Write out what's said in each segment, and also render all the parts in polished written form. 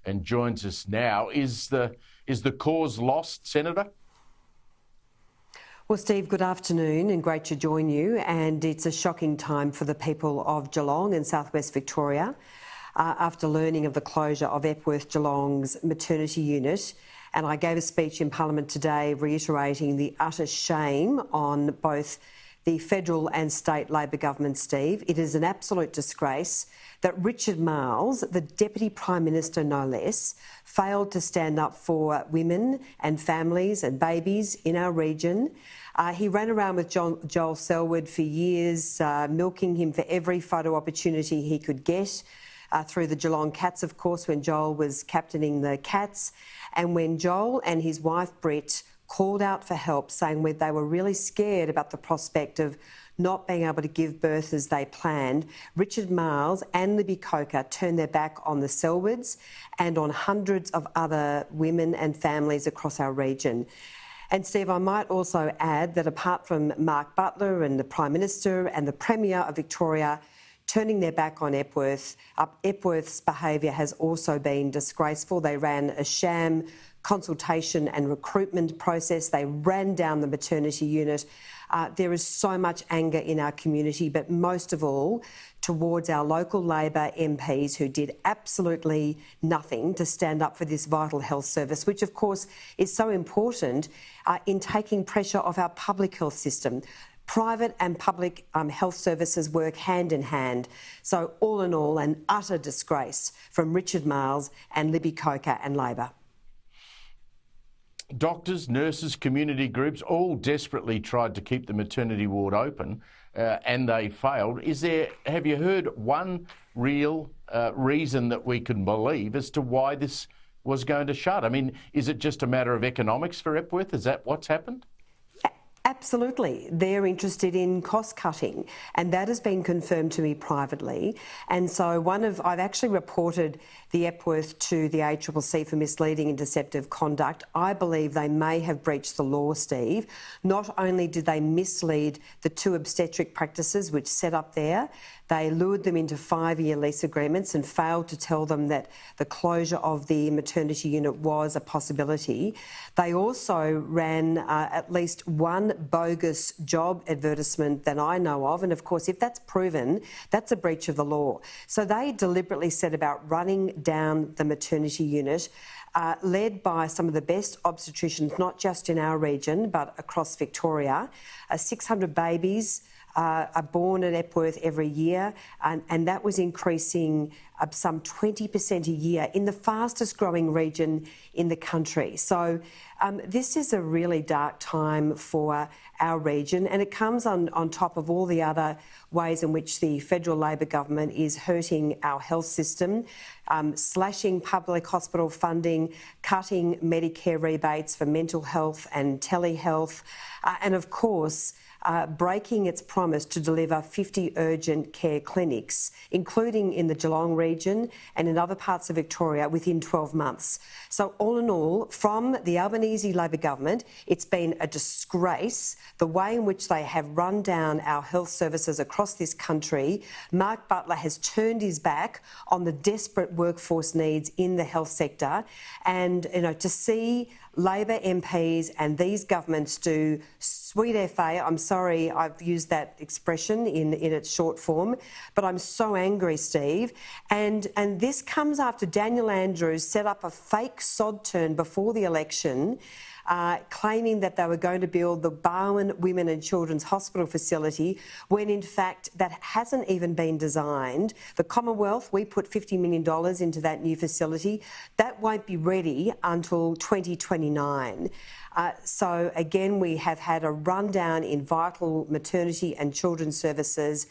and joins us now. Is the cause lost, Senator? Well, Steve, good afternoon and great to join you. And it's a shocking time for the people of Geelong and southwest Victoria after learning of the closure of Epworth Geelong's maternity unit. And I gave a speech in Parliament today reiterating the utter shame on both the federal and state Labor government, Steve. It is an absolute disgrace that Richard Marles, the Deputy Prime Minister no less, failed to stand up for women and families and babies in our region. He ran around with Joel Selwood for years, milking him for every photo opportunity he could get. Through the Geelong Cats, of course, when Joel was captaining the Cats. And when Joel and his wife, Brett, called out for help, saying they were really scared about the prospect of not being able to give birth as they planned, Richard Marles and Libby Coker turned their back on the Selwoods and on hundreds of other women and families across our region. And Steve, I might also add that apart from Mark Butler and the Prime Minister and the Premier of Victoria turning their back on Epworth, Epworth's behaviour has also been disgraceful. They ran a sham consultation and recruitment process. They ran down the maternity unit. There is so much anger in our community, but most of all towards our local Labor MPs who did absolutely nothing to stand up for this vital health service, which of course is so important in taking pressure off our public health system. Private and public health services work hand in hand. So all in all, an utter disgrace from Richard Marles and Libby Coker and Labor. Doctors, nurses, community groups all desperately tried to keep the maternity ward open and they failed. Have you heard one real reason that we can believe as to why this was going to shut? I mean, is it just a matter of economics for Epworth? Is that what's happened? Absolutely. They're interested in cost cutting, and that has been confirmed to me privately. And so I've actually reported the Epworth to the ACCC for misleading and deceptive conduct. I believe they may have breached the law, Steve. Not only did they mislead the two obstetric practices which set up there, they lured them into 5-year lease agreements and failed to tell them that the closure of the maternity unit was a possibility. They also ran at least one bogus job advertisement that I know of. And of course, if that's proven, that's a breach of the law. So they deliberately set about running down the maternity unit, led by some of the best obstetricians, not just in our region, but across Victoria. 600 babies are born at Epworth every year, and that was increasing some 20% a year in the fastest growing region in the country. So this is a really dark time for our region, and it comes on top of all the other ways in which the federal Labor government is hurting our health system, slashing public hospital funding, cutting Medicare rebates for mental health and telehealth, and of course breaking its promise to deliver 50 urgent care clinics, including in the Geelong region and in other parts of Victoria, within 12 months. So all in all, from the Albanese Labor government, it's been a disgrace, the way in which they have run down our health services across this country. Mark Butler has turned his back on the desperate workforce needs in the health sector, and to see Labor MPs and these governments do sweet FA. I'm sorry I've used that expression in its short form, but I'm so angry, Steve. And this comes after Daniel Andrews set up a fake sod turn before the election, claiming that they were going to build the Barwon Women and Children's Hospital facility, when in fact that hasn't even been designed. The Commonwealth, we put $50 million into that new facility. That won't be ready until 2029. So again, we have had a rundown in vital maternity and children's services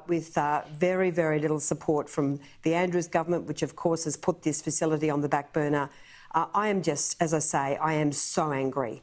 with very, very little support from the Andrews government, which of course has put this facility on the back burner. I am just, as I say, I am so angry.